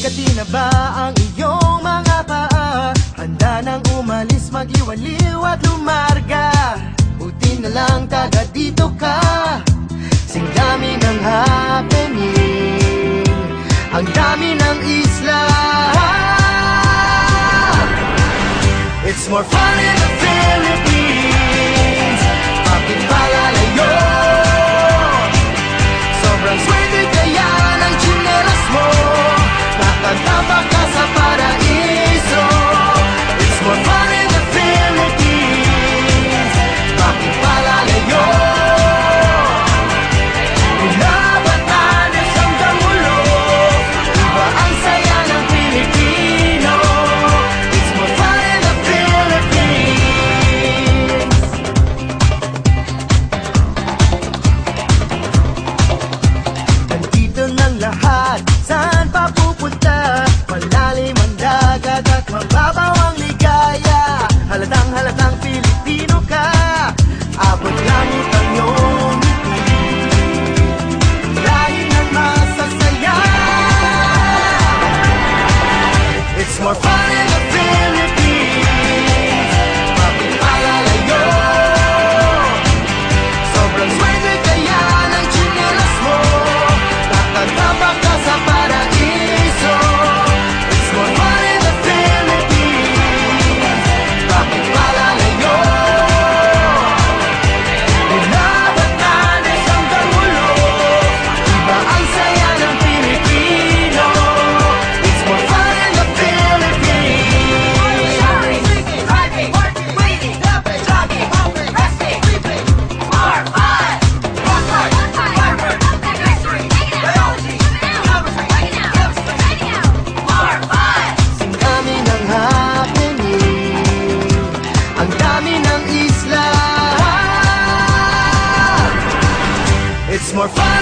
Nabigati na ba ang iyong mga paa? Handa nang umalis, magliwaliw at lumarga. Buti na lang taga dito ka. Sing dami ng happening, ang dami ng isla. It's more fun in the Philippines. Bakit palalayo? Sobrang swerte kaya ng tsinelas mo. Nakatapak ka sa paraiso. It's more fun in the Philippines. Bakit palalayo? Mula Batanes hanggang Mulo, iba ang saya ng Pilipino. It's more fun in the Philippines. Nandito ng lahat, saan pa pupunta? Malalim ang dagat at mababaw ang ligaya. Halatang Pilipino ka, abot langit ang iyong ngiti. Lahi ng masasaya. It's more fun in the Philippines. Bakit palalayo? Sobrang swerte kaya ng tsinelas mo. Nakatapak ka sa paraiso. It's more fun in the Philippines. Bakit palalayo? Mula Batanes hanggang Mulo, iba ang saya ng Pilipino. It's more fun in the Philippines. Driving, waiting, jogging, resting, sleeping. More fun! Rock hard, backward, history, biology, geometry, chemistry. More fun! Sing dami ng happening, ang dami ng isla. It's more fun